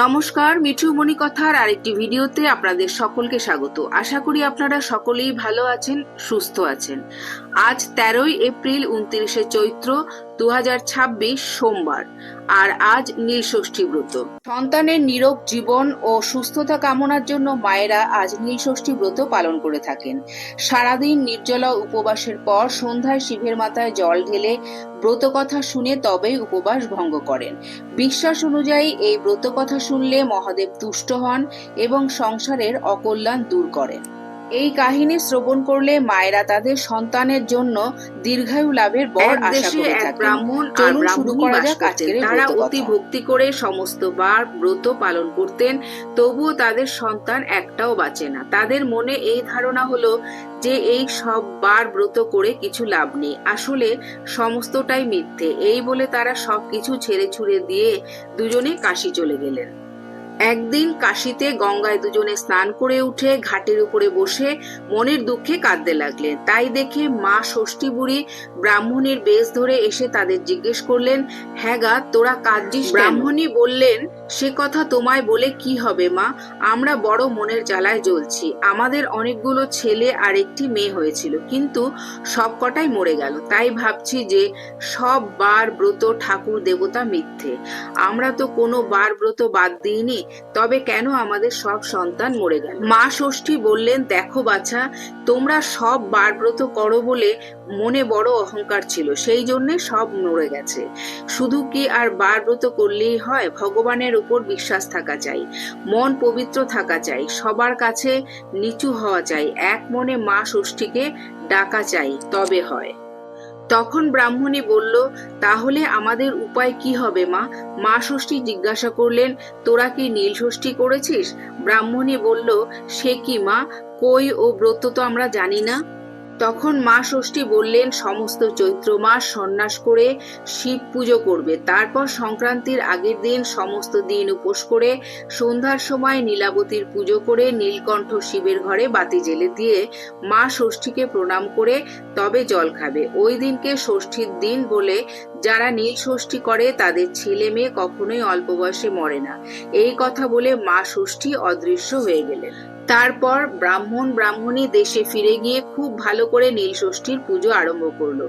নমস্কার, মিঠু মনি কথার আরেকটি ভিডিওতে আপনাদের সকলকে স্বাগত। আশা করি আপনারা সকলেই ভালো আছেন, সুস্থ আছেন। আজ 13ই এপ্রিল 29শে চৈত্র 2026 সোমবার, আর আজ নীলষষ্ঠী ব্রত। সন্তানের নিরোগ জীবন ও সুস্থতা কামনার জন্য মায়েরা আজ নীলষষ্ঠী ব্রত পালন করে থাকেন। সারাদিন নির্জলা উপবাসের পর সন্ধ্যায় শিবের মাথায় জল ঢেলে ব্রত কথা শুনে তবেই উপবাস ভঙ্গ করেন। বিশ্বাস অনুযায়ী এই ব্রত কথা শুনলে মহাদেব তুষ্ট হন এবং সংসারের অকল্যাণ দূর করেন। এই কাহিনী শ্রবণ করলে মায়েরা তাদের সন্তানের জন্য দীর্ঘায়ু লাভের বর আশা করে থাকেন। ব্রাহ্মণ চলুন শুরু করা যাক আজকের তারা অতি ভক্তি করে সমস্ত বার ব্রত পালন করতেন, তবুও তাদের সন্তান একটাও বাঁচে না। তাদের মনে এই ধারণা হলো যে এই সব বার ব্রত করে কিছু লাভ নেই, আসলে সমস্তটাই মিথ্যে। এই বলে তারা সবকিছু ছেড়ে ছুড়ে দিয়ে দুজনে কাশী চলে গেলেন। একদিন কাশীতে গঙ্গায় দুজনে স্নান করে উঠে ঘাটের উপরে বসে মনের দুঃখে কাঁদতে লাগলেন। তাই দেখে মা ষষ্ঠী বুড়ি ব্রাহ্মণীর বেশ ধরে এসে তাদের জিজ্ঞেস করলেন, হ্যাঁ গা, তোরা কাঁদছিস? ব্রাহ্মণী বললেন, সে কথা তোমায় বলে কি হবে মা, আমরা বড় মনের জ্বালায় জ্বলছি। আমাদের অনেকগুলো ছেলে আর একটি মেয়ে হয়েছিল, কিন্তু সব কটাই মরে গেল। তাই ভাবছি যে সব বার ব্রত ঠাকুর দেবতা মিথ্যে। আমরা তো কোনো বার ব্রত বাদ দিইনি, তবে কেন আমাদের সব সন্তান মরে গেল? মা ষষ্ঠী বললেন, দেখো বাছা, তোমরা সব বার ব্রত করো বলে মনে বড় অহংকার ছিল, সেই জন্যে সব মরে গেছে। শুধু কি আর বার ব্রত করলেই হয়? ভগবানের উপর বিশ্বাস থাকা চাই, মন পবিত্র থাকা চাই, সবার কাছে নিচু হওয়া চাই, এক মনে মা ষষ্ঠীকে ডাকা চাই, তবে হয়। তখন ব্রাহ্মণী বলল, তাহলে আমাদের উপায় কি হবে মা? মা ষষ্ঠী জিজ্ঞাসা করলেন, তোরা কি নীল ষষ্ঠী করেছিস? ব্রাহ্মণী বলল, সে কি মা, কই ও ব্রত তো আমরা জানি না। তখন মা ষষ্ঠী বললেন, সমস্ত চৈত্র মাস সন্ন্যাস করে শিব পুজো করবে, তারপর সংক্রান্তির আগের দিন সমস্ত দিন উপোস করে সন্ধ্যার সময় নীলাবতীর পুজো করে নীলকণ্ঠ শিবের ঘরে বাতি জ্বেলে দিয়ে মা ষষ্ঠীকে প্রণাম করে তবে জল খাবে। ওই দিনকে ষষ্ঠীর দিন বলে যারা নীল ষষ্ঠী করে তাদের ছেলে মেয়ে কখনোই অল্প বয়সে মরে না। এই কথা বলে মা ষষ্ঠী অদৃশ্য হয়ে গেলেন। তারপর ব্রাহ্মণ ব্রাহ্মণী দেশে ফিরে গিয়ে খুব ভালো করে নীল ষষ্ঠীর পুজো আরম্ভ করলো।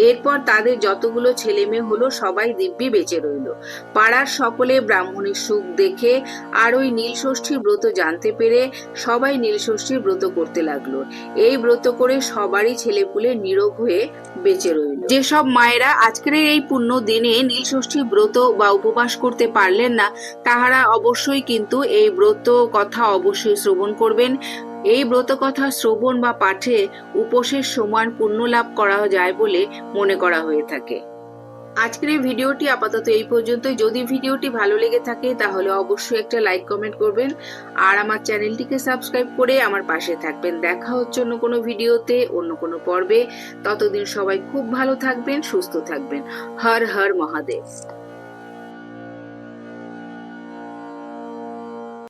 এরপর তাদের যতগুলো ছেলে মেয়ে হলো সবাই দিব্যি বেঁচে রইল। পাড়ার সকলে ব্রাহ্মণীর সুখ দেখে আর ওই নীল ষষ্ঠীর ব্রত জানতে পেরে সবাই নীল ষষ্ঠীর ব্রত করতে লাগলো। এই ব্রত করে সবারই ছেলেপুলে নিরোগ হয়ে বেঁচে রইল। যেসব মায়েরা আজকের এই পুণ্য দিনে নীল ষষ্ঠীর ব্রত বা উপবাস করতে পারলেন না, তাহারা অবশ্যই কিন্তু এই ব্রত কথা অবশ্যই শ্রবণ করবেন। এই ব্রত কথা শ্রবণ বা পাঠে উপোসের সমান পুণ্য লাভ করা যায় বলে মনে করা হয়ে থাকে। আজকের এই ভিডিওটি আপাতত এই পর্যন্তই। যদি ভিডিওটি ভালো লেগে থাকে তাহলে অবশ্যই একটা লাইক কমেন্ট করবেন, আর আমার চ্যানেলটিকে সাবস্ক্রাইব করে আমার পাশে থাকবেন। দেখা হচ্ছে অন্য কোনো ভিডিওতে, অন্য কোনো পর্বে। ততদিন সবাই খুব ভালো থাকবেন, সুস্থ থাকবেন। হর হর মহাদেব।